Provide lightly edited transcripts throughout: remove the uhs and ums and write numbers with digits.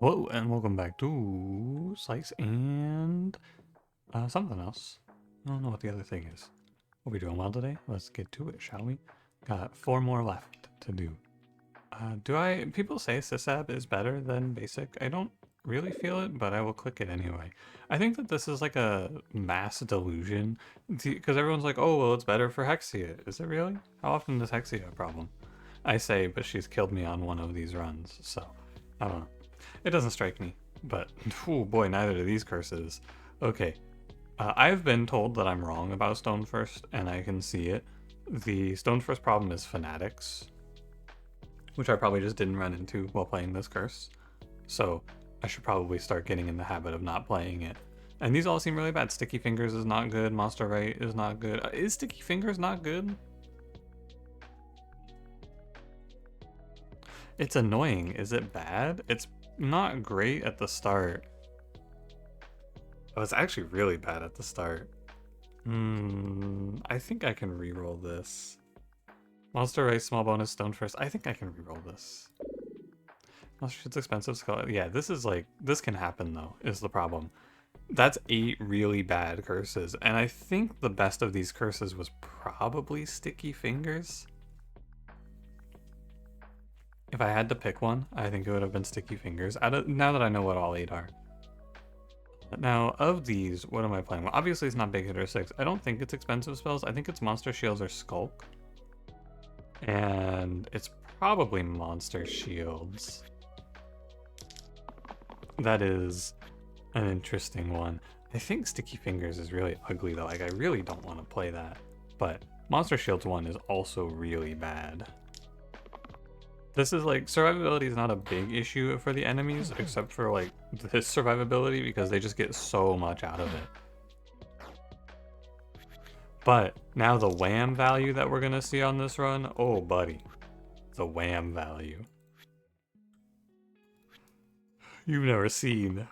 Hello and welcome back to Slice and something else. I don't know what the other thing is. Are we doing well today? Let's get to it, shall we? Got 4 more left to do. People say Sysab is better than basic. I don't really feel it, but I will click it anyway. I think that this is like a mass delusion because everyone's like, oh, well, it's better for Hexia. Is it really? How often does Hexia have a problem? I say, but she's killed me on one of these runs, so I don't know. It doesn't strike me, but oh boy, neither do these curses. Okay, I've been told that I'm wrong about Stone First, and I can see it. The Stone First problem is fanatics, which I probably just didn't run into while playing this curse. So I should probably start getting in the habit of not playing it. And these all seem really bad. Sticky Fingers is not good. Monster Right is not good. Is Sticky Fingers not good? It's annoying. Is it bad? It's not great at the start. Oh, it's actually really bad at the start. I think I can re-roll this. Monster Race, small bonus, Stone First. I think I can re-roll this. Monster Shit's expensive skull. Yeah, this can happen though, is the problem. That's 8 really bad curses, and I think the best of these curses was probably Sticky Fingers. If I had to pick one, I think it would have been Sticky Fingers, now that I know what all 8 are. Now, of these, what am I playing? Well, obviously it's not Big Hitter 6. I don't think it's expensive spells. I think it's Monster Shields or Skulk. And it's probably Monster Shields. That is an interesting one. I think Sticky Fingers is really ugly though. Like, I really don't want to play that. But Monster Shields 1 is also really bad. This is like, survivability is not a big issue for the enemies, except for like this survivability, because they just get so much out of it. But now the wham value that we're gonna see on this run, oh buddy, the wham value. You've never seen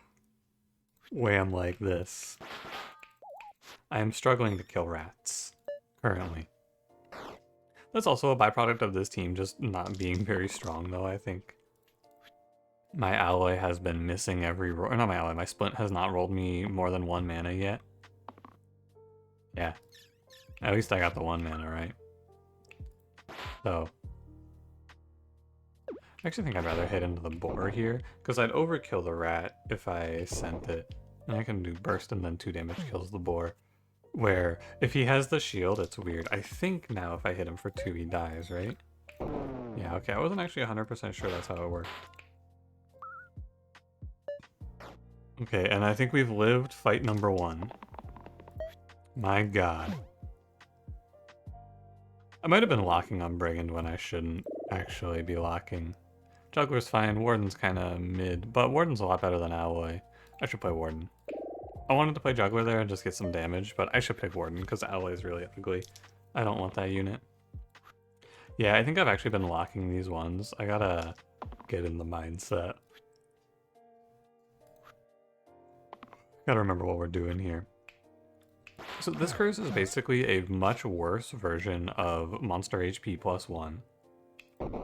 wham like this. I am struggling to kill rats, currently. That's also a byproduct of this team just not being very strong, though, I think. My alloy has been missing every roll. Not my alloy, my splint has not rolled me more than 1 mana yet. Yeah. At least I got the 1 mana, right? So. I actually think I'd rather hit into the boar here, because I'd overkill the rat if I sent it. And I can do burst and then 2 damage kills the boar. Where, if he has the shield, it's weird. I think now if I hit him for 2, he dies, right? Yeah, okay, I wasn't actually 100% sure that's how it worked. Okay, and I think we've lived fight number 1. My god. I might have been locking on Brigand when I shouldn't actually be locking. Juggler's fine, Warden's kinda mid, but Warden's a lot better than Alloy. I should play Warden. I wanted to play Juggler there and just get some damage, but I should pick Warden because Alloy is really ugly. I don't want that unit. Yeah, I think I've actually been locking these ones. I gotta get in the mindset. Gotta remember what we're doing here. So this curse is basically a much worse version of Monster HP plus 1.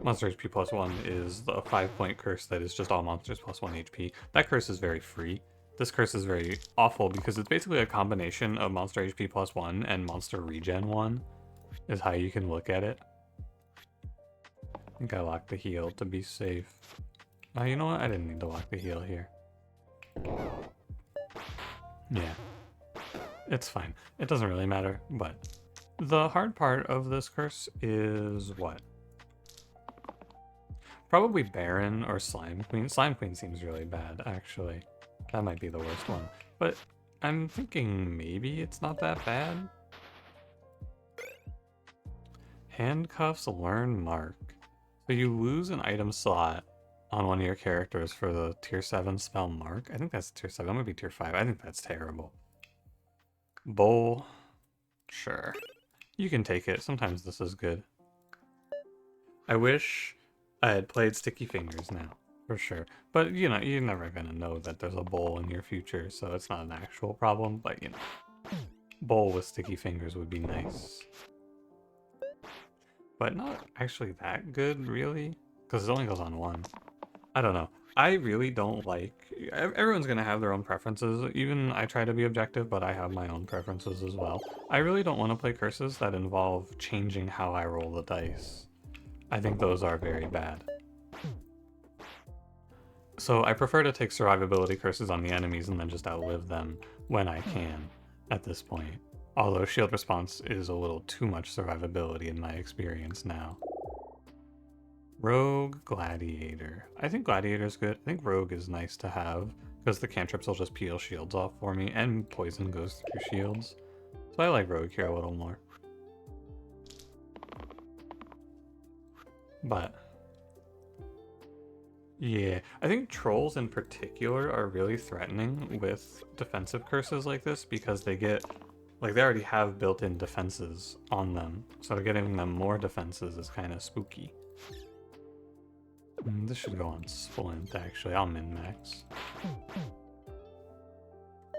Monster HP plus 1 is the 5-point curse that is just all monsters plus 1 HP. That curse is very free. This curse is very awful because it's basically a combination of Monster HP plus 1 and Monster Regen 1 is how you can look at it. I think I locked the heal to be safe. You know what? I didn't need to lock the heal here. Yeah. It's fine. It doesn't really matter, but the hard part of this curse is what? Probably Baron or Slime Queen. Slime Queen seems really bad, actually. That might be the worst one. But I'm thinking maybe it's not that bad. Handcuffs Learn Mark. So you lose an item slot on one of your characters for the tier 7 spell Mark. I think that's tier 7. That might be tier 5. I think that's terrible. Bowl. Sure. You can take it. Sometimes this is good. I wish I had played Sticky Fingers now. For sure. But, you know, you're never gonna know that there's a bowl in your future, so it's not an actual problem, but, you know. Bowl with Sticky Fingers would be nice. But not actually that good, really. Because it only goes on 1. I don't know. I really don't like... Everyone's going to have their own preferences. Even I try to be objective, but I have my own preferences as well. I really don't want to play curses that involve changing how I roll the dice. I think those are very bad. So I prefer to take survivability curses on the enemies and then just outlive them when I can at this point. Although shield response is a little too much survivability in my experience now. Rogue, Gladiator. I think Gladiator's good. I think Rogue is nice to have because the cantrips will just peel shields off for me and poison goes through shields. So I like Rogue here a little more. But yeah, I think trolls in particular are really threatening with defensive curses like this because they get, like, they already have built-in defenses on them, so getting them more defenses is kind of spooky. This should go on Splint, actually. I'll min-max.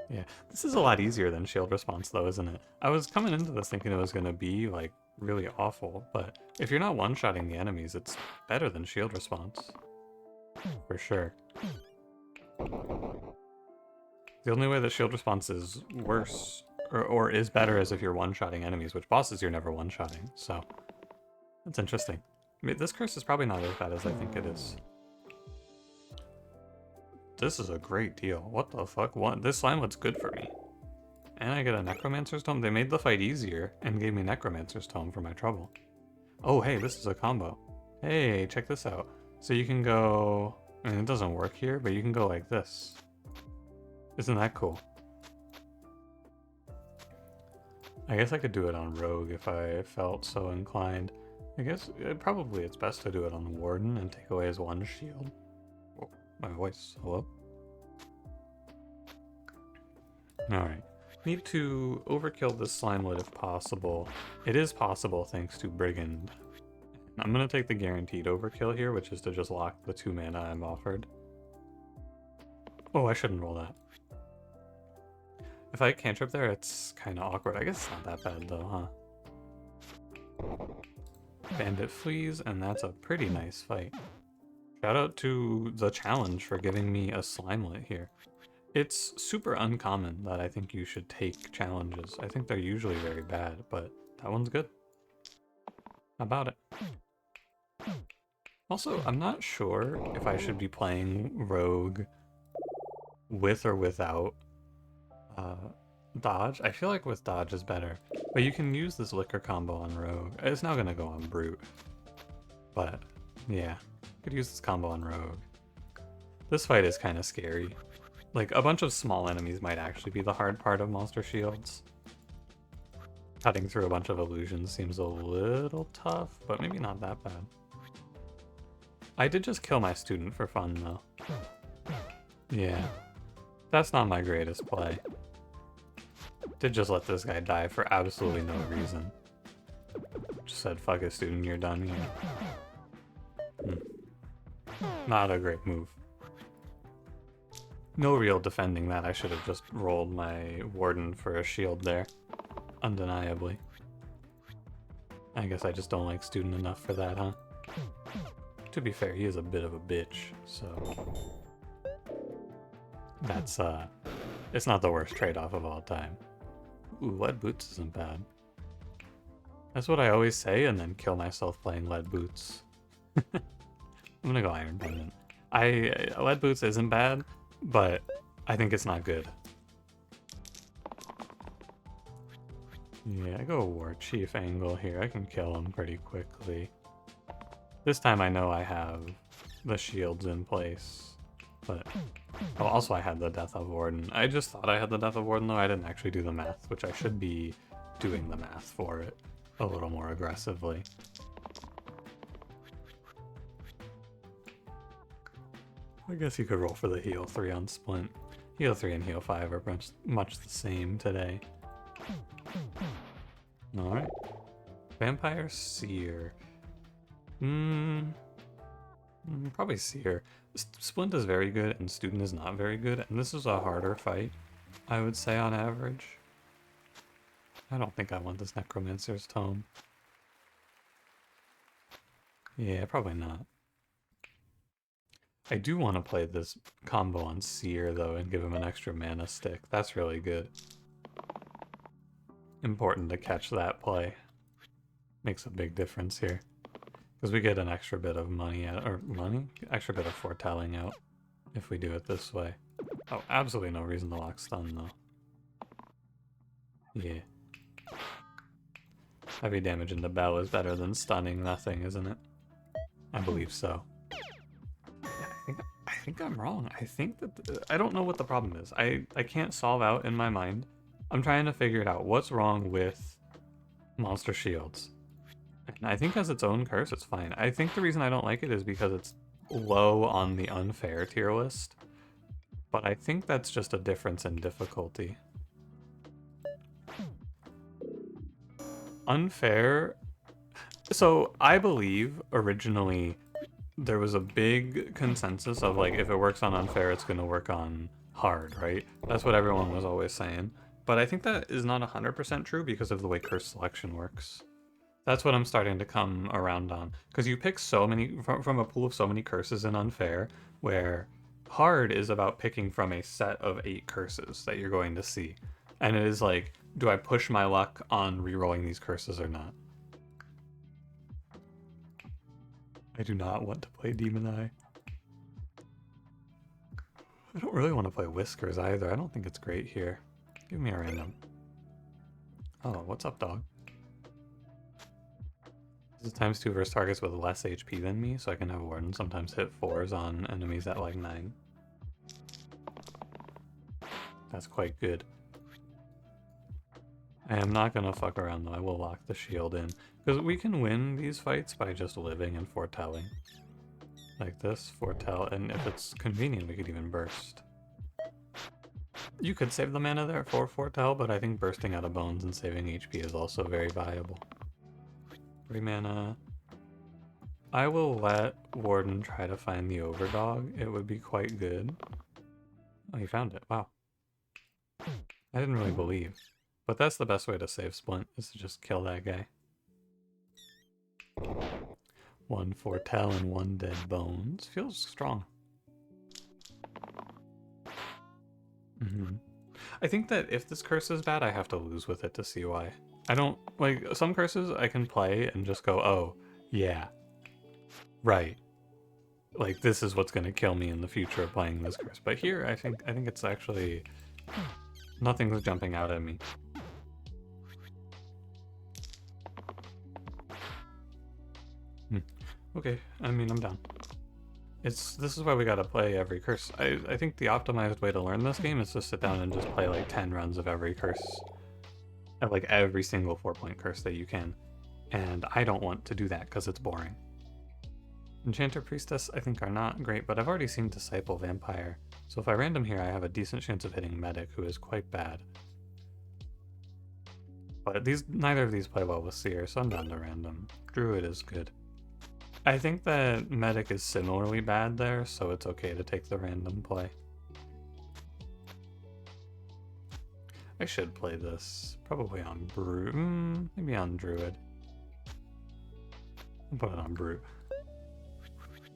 Yeah, this is a lot easier than shield response, though, isn't it? I was coming into this thinking it was going to be, like, really awful, but if you're not one-shotting the enemies, it's better than shield response. For sure. The only way that shield response is worse, or is better, is if you're one-shotting enemies, which bosses you're never one-shotting, so... That's interesting. I mean, this curse is probably not as bad as I think it is. This is a great deal. What the fuck? What? This slime looks good for me. And I get a Necromancer's Tome. They made the fight easier and gave me Necromancer's Tome for my trouble. Oh, hey, this is a combo. Hey, check this out. So you can go... I mean, it doesn't work here, but you can go like this. Isn't that cool? I guess I could do it on Rogue if I felt so inclined. I guess probably it's best to do it on Warden and take away his one shield. Oh, my voice. Hello? Alright. Need to overkill this Slimelet if possible. It is possible thanks to Brigand. I'm gonna take the guaranteed overkill here, which is to just lock the 2 mana I'm offered. Oh, I shouldn't roll that. If I cantrip there, it's kind of awkward. I guess it's not that bad though, huh? Bandit flees, and that's a pretty nice fight. Shout out to the challenge for giving me a Slimelet here. It's super uncommon that I think you should take challenges. I think they're usually very bad, but that one's good. How about it? Also, I'm not sure if I should be playing Rogue with or without Dodge. I feel like with Dodge is better, but you can use this Liquor combo on Rogue. It's now gonna go on Brute, but yeah, could use this combo on Rogue. This fight is kind of scary. Like, a bunch of small enemies might actually be the hard part of Monster Shields. Cutting through a bunch of illusions seems a little tough, but maybe not that bad. I did just kill my student for fun, though. Yeah, that's not my greatest play. Did just let this guy die for absolutely no reason. Just said, fuck it, student, you're done here. Not a great move. No real defending that. I should have just rolled my Warden for a shield there. Undeniably. I guess I just don't like student enough for that, huh? To be fair, he is a bit of a bitch, so... That's, it's not the worst trade-off of all time. Ooh, Lead Boots isn't bad. That's what I always say, and then kill myself playing Lead Boots. I'm gonna go Iron Pendant. Lead Boots isn't bad, but I think it's not good. Yeah, I go War Chief angle here. I can kill him pretty quickly. This time I know I have the shields in place, but... Oh, also I had the Death of Warden. I just thought I had the Death of Warden, though. I didn't actually do the math, which I should be doing the math for it a little more aggressively. I guess you could roll for the heal 3 on Splint. Heal 3 and heal 5 are much the same today. Alright. Vampire Seer. Probably Seer. Splint is very good and Student is not very good, and this is a harder fight, I would say, on average. I don't think I want this Necromancer's Tome. Yeah, probably not. I do want to play this combo on Seer, though, and give him an extra mana stick. That's really good. Important to catch that play. Makes a big difference here. Because we get an extra bit of money out, or money? Extra bit of foretelling out if we do it this way. Oh, absolutely no reason to lock stun, though. Yeah. Heavy damage into Bell is better than stunning nothing, isn't it? I believe so. Yeah, I think I'm wrong. I think that I don't know what the problem is. I can't solve out in my mind. I'm trying to figure it out. What's wrong with Monster Shields? And I think as its own curse, it's fine. I think the reason I don't like it is because it's low on the unfair tier list. But I think that's just a difference in difficulty. Unfair. So I believe originally there was a big consensus of like, if it works on unfair, it's going to work on hard, right? That's what everyone was always saying. But I think that is not 100% true because of the way curse selection works. That's what I'm starting to come around on. Because you pick so many, from a pool of so many curses in unfair, where hard is about picking from a set of 8 curses that you're going to see. And it is like, do I push my luck on rerolling these curses or not? I do not want to play Demon Eye. I don't really want to play Whiskers either. I don't think it's great here. Give me a random. Oh, what's up, dog? This is ×2 versus targets with less HP than me, so I can have Warden sometimes hit 4s on enemies at like 9. That's quite good. I am not gonna fuck around though, I will lock the shield in. Because we can win these fights by just living and foretelling. Like this, foretell, and if it's convenient we could even burst. You could save the mana there for foretell, but I think bursting out of bones and saving HP is also very viable. 3 mana. I will let Warden try to find the Overdog. It would be quite good. Oh, he found it. Wow. I didn't really believe. But that's the best way to save Splint, is to just kill that guy. 1 foretell and 1 dead bones. Feels strong. I think that if this curse is bad, I have to lose with it to see why. I don't, like, some curses I can play and just go, oh, yeah, right. Like, this is what's gonna kill me in the future of playing this curse. But here, I think it's actually, nothing's jumping out at me. Okay, I mean, I'm down. This is why we gotta play every curse. I think the optimized way to learn this game is to sit down and just play like 10 runs of every curse. Of like every single 4-point curse that you can. And I don't want to do that because it's boring. Enchanter Priestess I think are not great, but I've already seen Disciple Vampire. So if I random here, I have a decent chance of hitting Medic, who is quite bad. But neither of these play well with Seer, so I'm down to random. Druid is good. I think that Medic is similarly bad there, so it's okay to take the random play. I should play this. Probably on Brute. Maybe on Druid. I'll put it on Brute.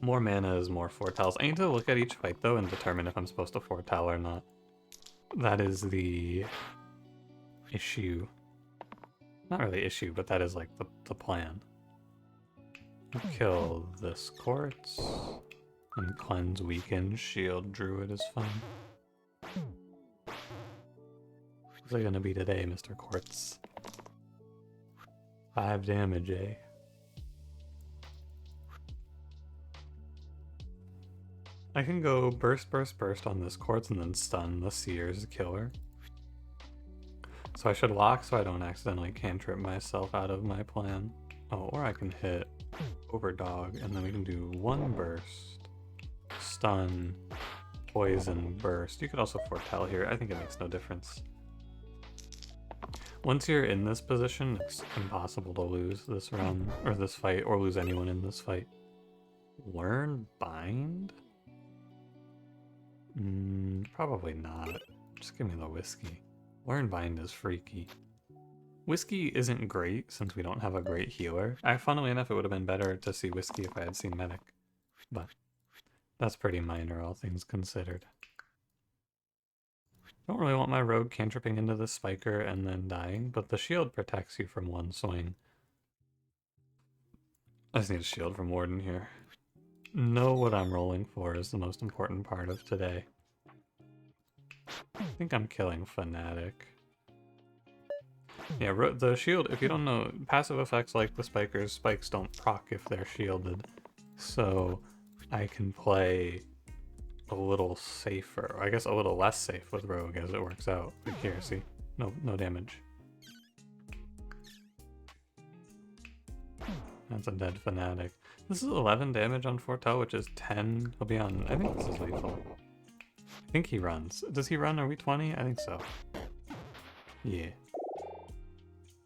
More mana is more foretells. I need to look at each fight though and determine if I'm supposed to foretell or not. That is the issue. Not really issue, but that is like the plan. Kill this Quartz and cleanse weaken. Shield Druid is fun. What's it gonna be today, Mr. Quartz? 5 damage, eh? I can go burst on this Quartz and then stun the Seer's killer. So I should lock so I don't accidentally cantrip myself out of my plan. Oh, or I can hit Overdog, and then we can do 1 burst, stun, poison, burst. You could also foretell here. I think it makes no difference. Once you're in this position, it's impossible to lose this run, or this fight, or lose anyone in this fight. Learn Bind? Probably not. Just give me the whiskey. Learn Bind is freaky. Whiskey isn't great since we don't have a great healer. Funnily enough, it would have been better to see Whiskey if I had seen Medic. But That's pretty minor, all things considered. Don't really want my rogue cantripping into the spiker and then dying, but the shield protects you from one swing. I just need a shield from Warden here. Know what I'm rolling for is the most important part of today. I think I'm killing Fanatic. Yeah, the shield, if you don't know, passive effects like the spikers, spikes don't proc if they're shielded. So I can play a little safer, or I guess a little less safe with Rogue as it works out. Like here, see? No damage. That's a dead Fanatic. This is 11 damage on Foretell, which is 10. He'll be on, I think this is lethal. I think he runs. Does he run? Are we 20? I think so. Yeah.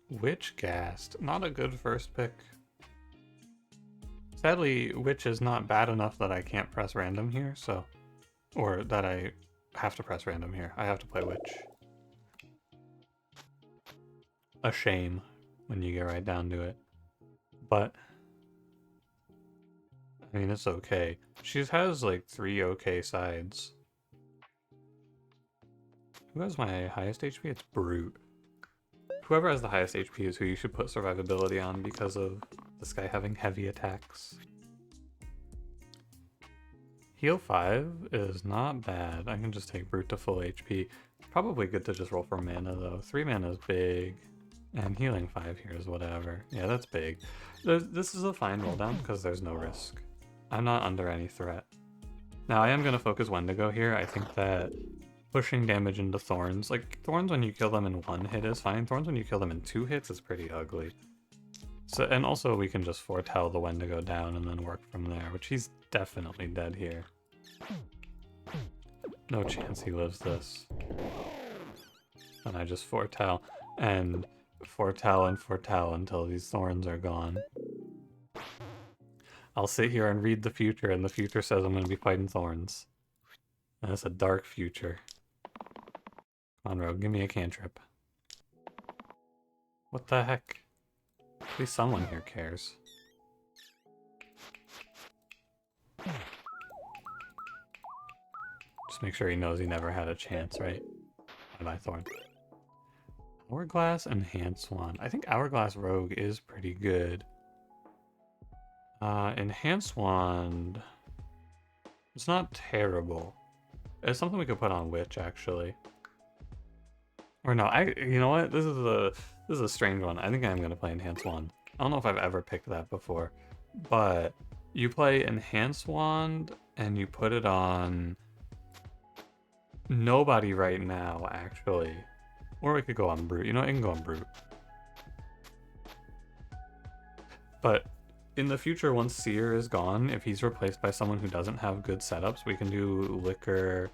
Witch Ghast. Not a good first pick. Sadly, Witch is not bad enough that I can't press random here, so... Or that I have to press random here. I have to play Witch. A shame when you get right down to it. But... I mean, it's okay. She has like 3 okay sides. Who has my highest HP? It's Brute. Whoever has the highest HP is who you should put survivability on because of this guy having heavy attacks. Heal 5 is not bad. I can just take Brute to full HP. Probably good to just roll for mana though. 3 mana is big. And healing 5 here is whatever. Yeah, that's big. This is a fine roll down because there's no risk. I'm not under any threat. Now I am going to focus Wendigo here. I think that pushing damage into Thorns, like Thorns when you kill them in 1 hit is fine. Thorns when you kill them in 2 hits is pretty ugly. So, and also we can just foretell the Wendigo down and then work from there, which he's definitely dead here. No chance he lives this. And I just foretell and foretell and foretell until these Thorns are gone. I'll sit here and read the future, and the future says I'm going to be fighting Thorns. And it's a dark future. Come on, Rogue, give me a cantrip. What the heck? At least someone here cares. Just make sure he knows he never had a chance, right? Bye-bye, Thorn. Hourglass, Enhance 1. I think Hourglass Rogue is pretty good. Enhance Wand... It's not terrible. It's something we could put on Witch, actually. Or no, you know what? This is a strange one. I think I'm gonna play Enhance Wand. I don't know if I've ever picked that before, but you play Enhance Wand and you put it on nobody right now, actually. Or we could go on Brute. You know, I can go on Brute. But in the future, once Seer is gone, if he's replaced by someone who doesn't have good setups, we can do Liquor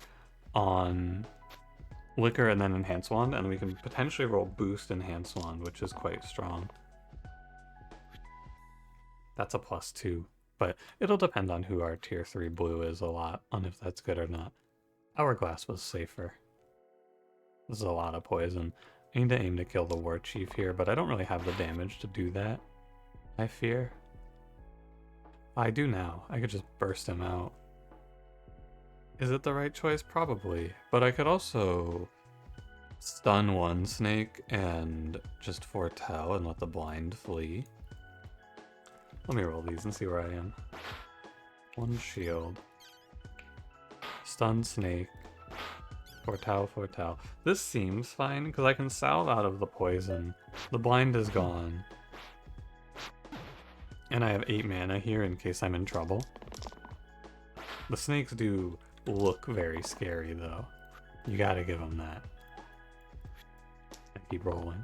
on Liquor and then Enhance Wand, and we can potentially roll Boost Enhance Wand, which is quite strong. That's a +2, but it'll depend on who our tier 3 blue is a lot, on if that's good or not. Hourglass was safer. This is a lot of poison. I need to aim to kill the War Chief here, but I don't really have the damage to do that, I fear. I do now. I could just burst him out. Is it the right choice? Probably. But I could also stun one snake and just foretell and let the blind flee. Let me roll these and see where I am. 1 shield. Stun snake. Foretell, foretell. This seems fine because I can salve out of the poison. The blind is gone. And I have 8 mana here in case I'm in trouble. The snakes do look very scary though. You gotta give them that. And keep rolling.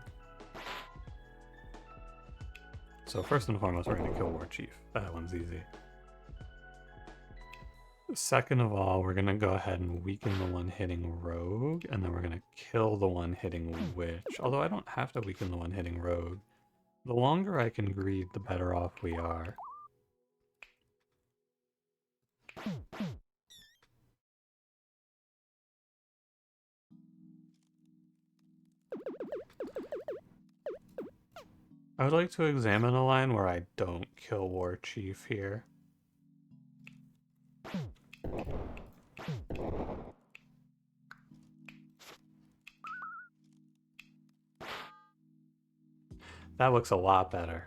So first and foremost, we're gonna kill War Chief. That one's easy. Second of all, we're gonna go ahead and weaken the one hitting Rogue, and then we're gonna kill the one hitting Witch. Although I don't have to weaken the one hitting Rogue. The longer I can greed, the better off we are. I would like to examine a line where I don't kill War Chief here. That looks a lot better.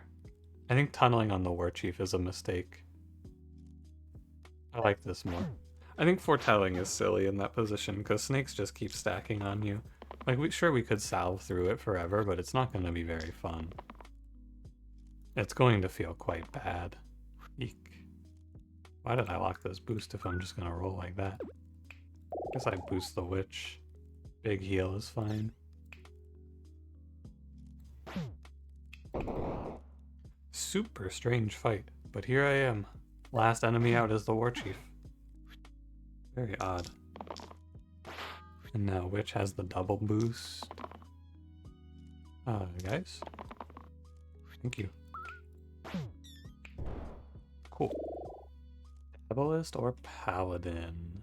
I think tunneling on the War Chief is a mistake. I like this more. I think foretelling is silly in that position because snakes just keep stacking on you. Like, sure we could salve through it forever, but it's not going to be very fun. It's going to feel quite bad. Eek. Why did I lock this boost if I'm just going to roll like that? Guess I boost the witch. Big heal is fine. Super strange fight, but here I am. Last enemy out is the War Chief. Very odd. And now Witch has the double boost. Guys? Thank you. Cool. Herbalist or Paladin?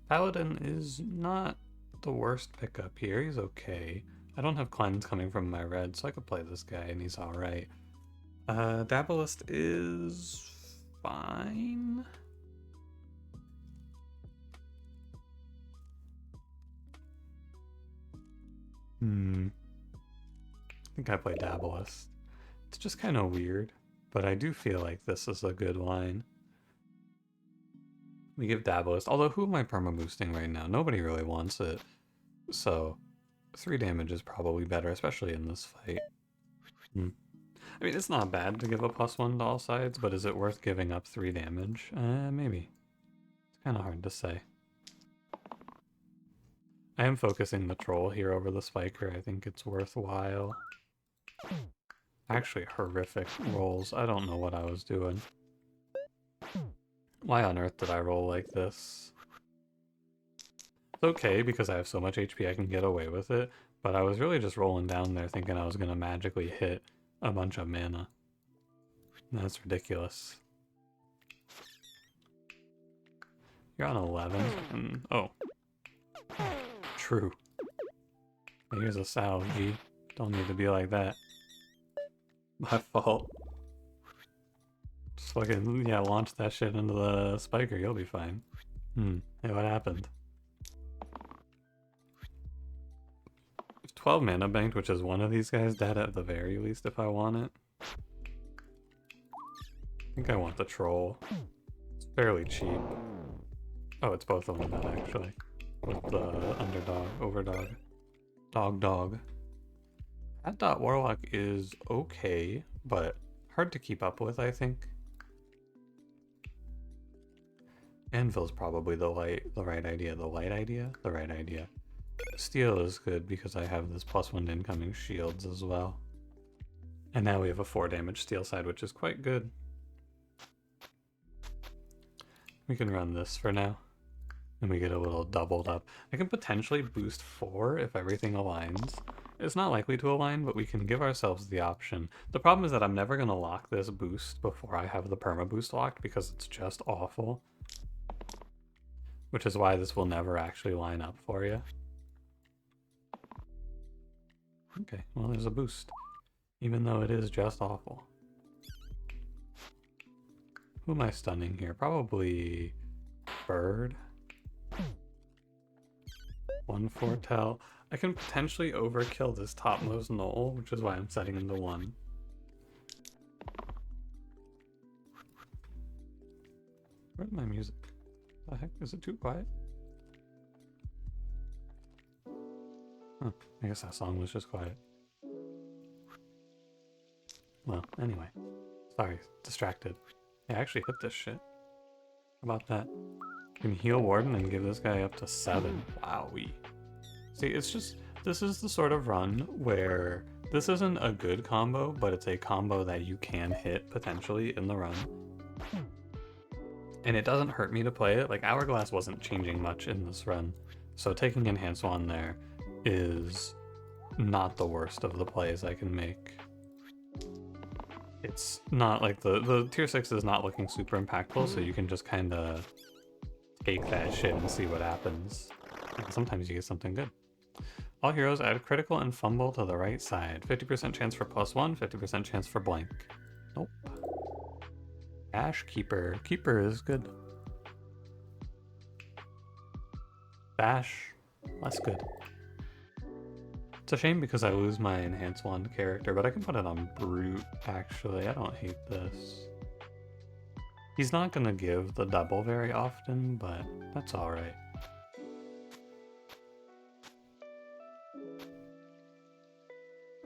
Paladin is not the worst pickup here. He's okay. I don't have cleanse coming from my red, so I could play this guy and he's alright. Dabbalist is fine. I think I play Dabbalist. It's just kind of weird, but I do feel like this is a good line. We give Dabbalist, although who am I perma-boosting right now? Nobody really wants it. So 3 damage is probably better, especially in this fight. I mean, it's not bad to give a +1 to all sides, but is it worth giving up 3 damage? Maybe. It's kind of hard to say. I am focusing the troll here over the spiker. I think it's worthwhile. Actually, horrific rolls. I don't know what I was doing. Why on earth did I roll like this? It's okay, because I have so much HP I can get away with it, but I was really just rolling down there thinking I was going to magically hit a bunch of mana. That's ridiculous. You're on 11, and oh. True. Here's a salve, G. Don't need to be like that. My fault. Just fucking, yeah, launch that shit into the spiker, you'll be fine. Hey, what happened? 12 mana banked, which is one of these guys dead at the very least if I want it. I think I want the troll. It's fairly cheap. Oh, it's both of them dead actually. With the underdog, overdog, dog. That dot warlock is okay, but hard to keep up with, I think. Anvil's probably the right idea. Steel is good because I have this +1 incoming shields as well. And now we have a 4 damage steel side, which is quite good. We can run this for now. And we get a little doubled up. I can potentially boost 4 if everything aligns. It's not likely to align, but we can give ourselves the option. The problem is that I'm never going to lock this boost before I have the perma boost locked because it's just awful. Which is why this will never actually line up for you. Okay, well there's a boost. Even though it is just awful. Who am I stunning here? Probably Bird. 1 foretell. I can potentially overkill this topmost knoll, which is why I'm setting him to 1. Where's my music? The heck? Is it too quiet? Huh, I guess that song was just quiet. Well, anyway. Sorry, distracted. Yeah, I actually hit this shit. How about that? You can heal Warden and give this guy up to 7. Wowee. See, it's just, this is the sort of run where this isn't a good combo, but it's a combo that you can hit potentially in the run. And it doesn't hurt me to play it. Like, Hourglass wasn't changing much in this run, so taking Enhanced Wand there is not the worst of the plays I can make. It's not like the tier 6 is not looking super impactful, so you can just kind of take that shit and see what happens. And sometimes you get something good. All heroes add critical and fumble to the right side. 50% chance for +1, 50% chance for blank. Nope. Ash Keeper. Keeper is good. Bash, less good. It's a shame because I lose my enhanced wand character, but I can put it on brute, actually. I don't hate this. He's not gonna give the double very often, but that's alright.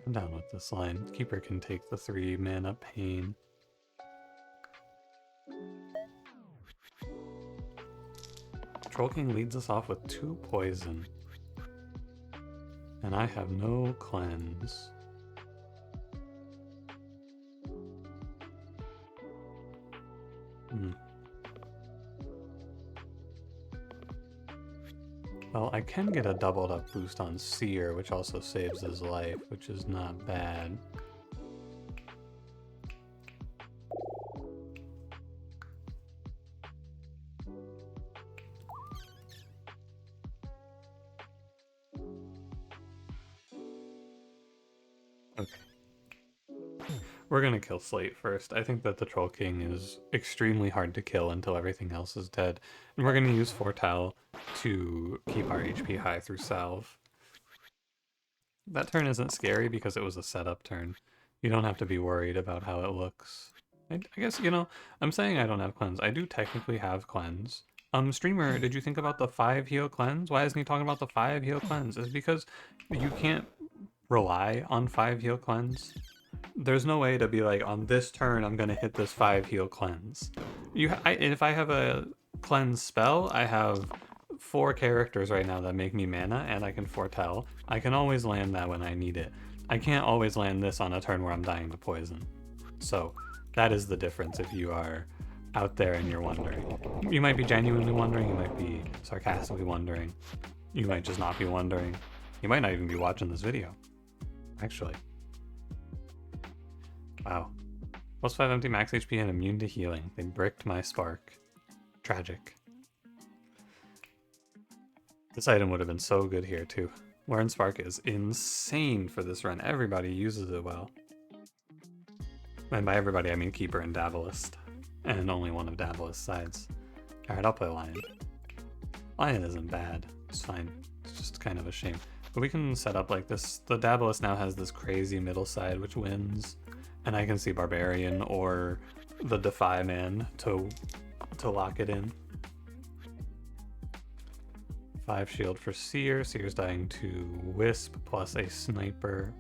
I'm down with this line. Keeper can take the 3 mana pain. Troll King leads us off with 2 poison. And I have no cleanse. Well, I can get a doubled up boost on Seer, which also saves his life, which is not bad. Okay. We're gonna kill Slate first. I think that the Troll King is extremely hard to kill until everything else is dead. And we're gonna use Foretell to keep our HP high through Salve. That turn isn't scary because it was a setup turn. You don't have to be worried about how it looks. I guess, you know, I'm saying I don't have cleanse. I do technically have cleanse. Streamer, did you think about the 5 heal cleanse? Why isn't he talking about the 5 heal cleanse? It's because you can't rely on 5 heal cleanse. There's no way to be like, on this turn I'm gonna hit this 5 heal cleanse. If I have a cleanse spell, I have 4 characters right now that make me mana, and I can foretell. I can always land that when I need it. I can't always land this on a turn where I'm dying to poison. So that is the difference if you are out there and you're wondering. You might be genuinely wondering, you might be sarcastically wondering, you might just not be wondering. You might not even be watching this video, actually. Wow. +5 empty max HP and immune to healing. They bricked my spark. Tragic. This item would have been so good here too. Lauren Spark is insane for this run. Everybody uses it well. And by everybody I mean Keeper and Davalist. And only one of Davalist's sides. Alright, I'll play Lion. Lion isn't bad. It's fine. It's just kind of a shame. But we can set up like this. The Davalist now has this crazy middle side which wins. And I can see Barbarian or the Defy Man to lock it in. 5 shield for Seer. Seer's dying to Wisp plus a Sniper.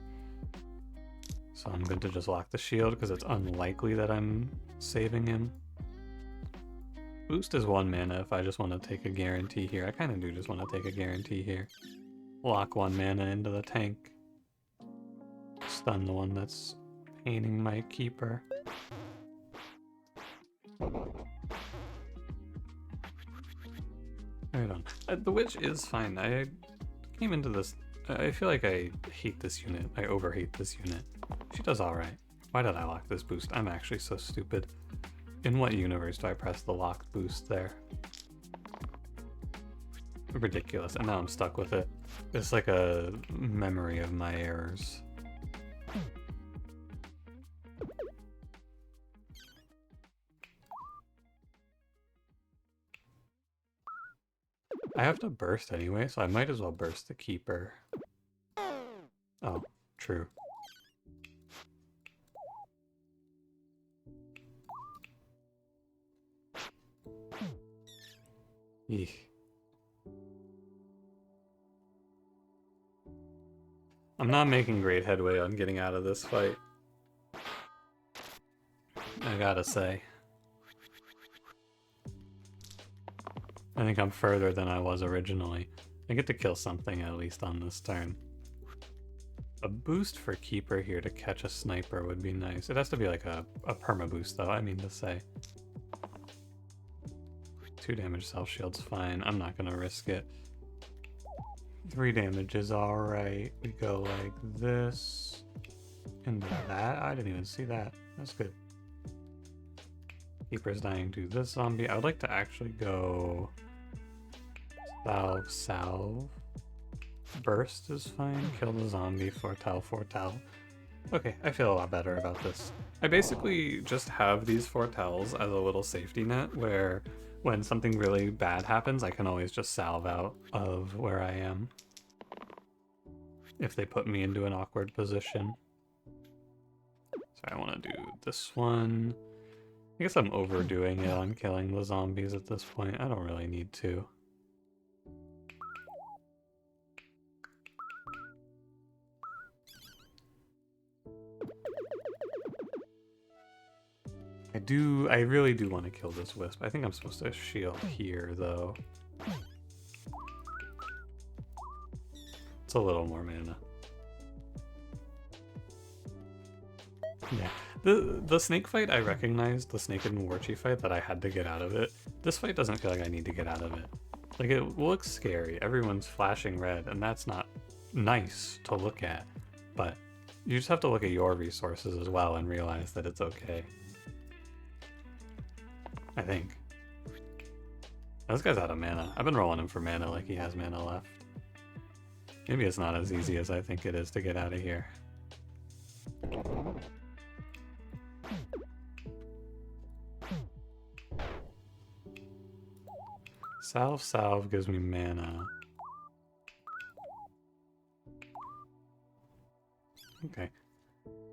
So I'm good to just lock the shield because it's unlikely that I'm saving him. Boost is 1 mana if I just want to take a guarantee here. I kind of do just want to take a guarantee here. Lock 1 mana into the tank. Stun the one that's paining my Keeper. Right on. The Witch is fine. I came into this... I feel like I hate this unit. I overhate this unit. She does alright. Why did I lock this boost? I'm actually so stupid. In what universe do I press the locked boost there? Ridiculous. And now I'm stuck with it. It's like a memory of my errors. I have to burst anyway, so I might as well burst the Keeper. Oh, true. Eek. I'm not making great headway on getting out of this fight. I gotta say. I think I'm further than I was originally. I get to kill something at least on this turn. A boost for Keeper here to catch a Sniper would be nice. It has to be like a perma boost though, I mean to say. 2 damage self shield's fine. I'm not gonna risk it. 3 damage is alright. We go like this. And that? I didn't even see that. That's good. Keeper's dying to this zombie. I would like to actually go... Salve. Burst is fine. Kill the zombie. Foretell. Okay, I feel a lot better about this. I basically just have these foretells as a little safety net where when something really bad happens, I can always just salve out of where I am. if they put me into an awkward position. So I want to do this one. I guess I'm overdoing it on killing the zombies at this point. I don't really need to. I really do want to kill this wisp. I think I'm supposed to shield here, though. It's a little more mana. Yeah. The snake fight, I recognized the snake and Warchi fight that I had to get out of it. This fight doesn't feel like I need to get out of it. Like, it looks scary. Everyone's flashing red, and that's not nice to look at. But you just have to look at your resources as well and realize that it's okay. I think. This guy's out of mana. I've been rolling him for mana like he has mana left. Maybe it's not as easy as I think it is to get out of here. Salve gives me mana. Okay.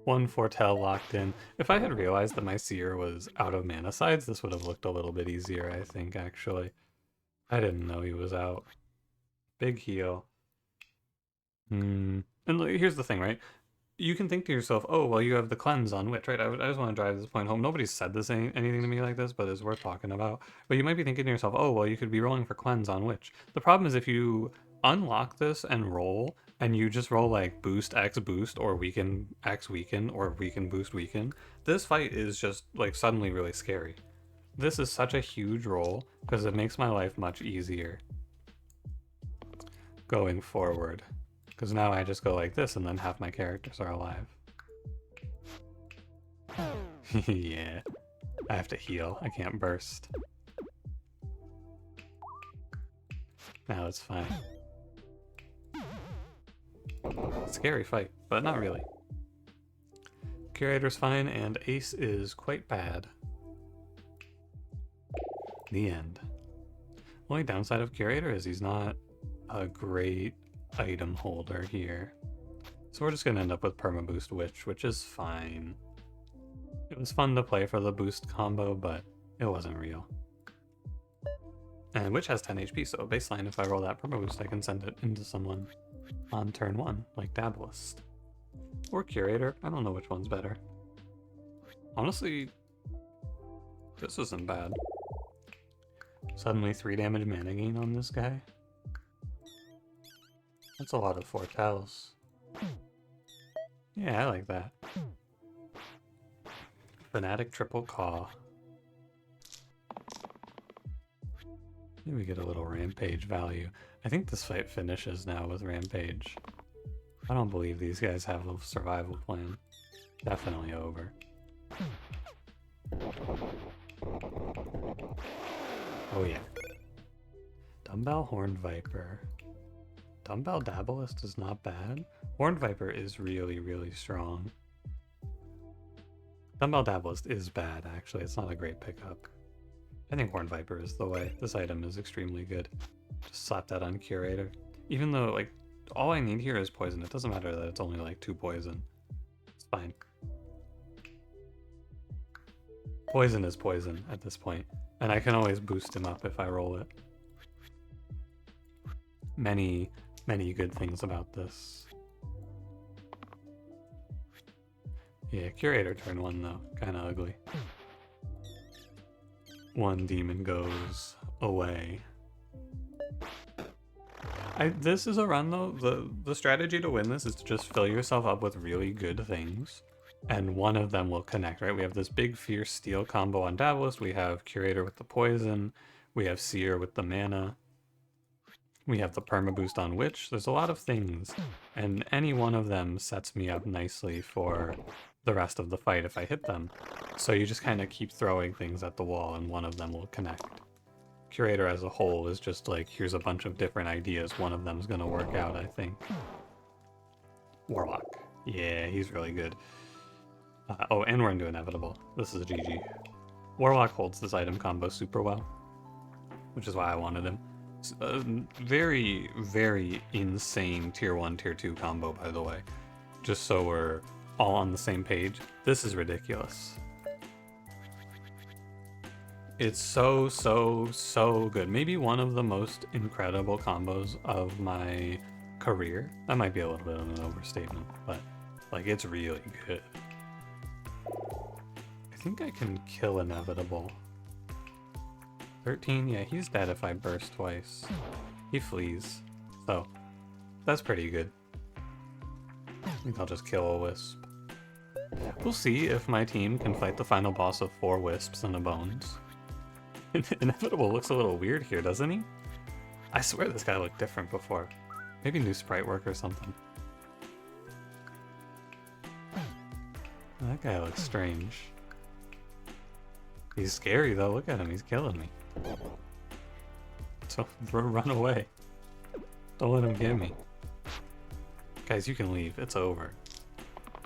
One foretell locked in. If I had realized that my seer was out of mana sides, this would have looked a little bit easier, I think, actually. I didn't know he was out. Big heal. And here's the thing, right? You can think to yourself, oh, well, you have the cleanse on Witch, right? I just want to drive this point home. Nobody's said this anything to me like this, but it's worth talking about. But you might be thinking to yourself, oh, well, you could be rolling for cleanse on Witch. The problem is if you unlock this and roll, and you just roll like boost X boost, or weaken X weaken, or weaken boost weaken, this fight is just like suddenly really scary. This is such a huge roll, because it makes my life much easier going forward. Because now I just go like this, and then half my characters are alive. Yeah. I have to heal. I can't burst. Now it's fine. Scary fight, but not really. Curator's fine, and Ace is quite bad. The end. Only downside of Curator is he's not a great item holder here. So we're just gonna end up with Perma Boost Witch, which is fine. It was fun to play for the boost combo, but it wasn't real. And Witch has 10 HP, so baseline, if I roll that Perma Boost, I can send it into someone on turn 1, like Dabalist. Or Curator, I don't know which one's better. Honestly, this isn't bad. Suddenly 3 damage mana gain on this guy. That's a lot of foretells. Yeah, I like that. Fanatic triple caw. Maybe we get a little rampage value. I think this fight finishes now with rampage. I don't believe these guys have a survival plan. Definitely over. Oh yeah. Dumbbell Horned Viper. Dumbbell Dabalist is not bad. Horned Viper is really, really strong. Dumbbell Dabalist is bad, actually. It's not a great pickup. I think Horned Viper is the way. This item is extremely good. Just slap that on Curator. Even though, like, all I need here is poison. It doesn't matter that it's only, like, 2 poison. It's fine. Poison is poison at this point. And I can always boost him up if I roll it. Many good things about this. Yeah, Curator turn 1 though. Kinda ugly. 1 demon goes away. This is a run though. The strategy to win this is to just fill yourself up with really good things. And one of them will connect, right? We have this big Fierce Steel combo on Dabalist. We have Curator with the poison. We have Seer with the mana. We have the perma boost on Witch. There's a lot of things, and any one of them sets me up nicely for the rest of the fight if I hit them. So you just kind of keep throwing things at the wall and one of them will connect. Curator as a whole is just like, here's a bunch of different ideas. One of them's gonna work out, I think. Warlock. Yeah, he's really good. Oh, and we're into Inevitable. This is a GG. Warlock holds this item combo super well, which is why I wanted him. A very, very insane tier 1, tier 2 combo, by the way. Just so we're all on the same page. This is ridiculous. It's so, so, so good. Maybe one of the most incredible combos of my career. That might be a little bit of an overstatement, but like it's really good. I think I can kill Inevitable. 13, yeah, he's dead if I burst twice. He flees, so that's pretty good. I think I'll just kill a Wisp. We'll see if my team can fight the final boss of 4 Wisps and a Bones. Inevitable looks a little weird here, doesn't he? I swear this guy looked different before. Maybe new sprite work or something. That guy looks strange. He's scary though, look at him, he's killing me. So run away. Don't let him get me. Guys, you can leave, it's over.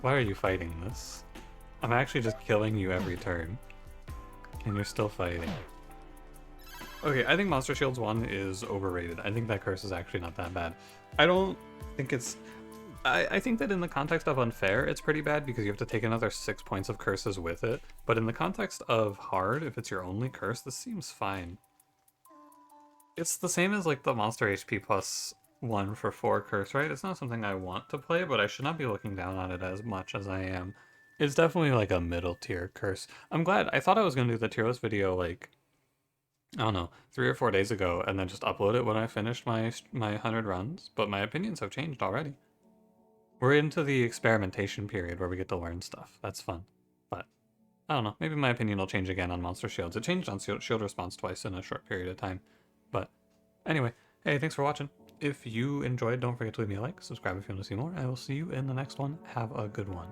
Why are you fighting this? I'm actually just killing you every turn. And you're still fighting. Okay, I think Monster Shields 1 is overrated. I think that curse is actually not that bad. I don't think it's... I think that in the context of unfair, it's pretty bad because you have to take another 6 points of curses with it. But in the context of hard, if it's your only curse, this seems fine. It's the same as like the Monster HP plus 1 for 4 curse, right? It's not something I want to play, but I should not be looking down on it as much as I am. It's definitely like a middle tier curse. I'm glad. I thought I was going to do the tier list video like... I don't know, 3 or 4 days ago, and then just upload it when I finished my 100 runs, but my opinions have changed already. We're into the experimentation period where we get to learn stuff. That's fun. But, I don't know, maybe my opinion will change again on Monster Shields. It changed on Shield Response twice in a short period of time. But, anyway, hey, thanks for watching. If you enjoyed, don't forget to leave me a like, subscribe if you want to see more, and I will see you in the next one. Have a good one.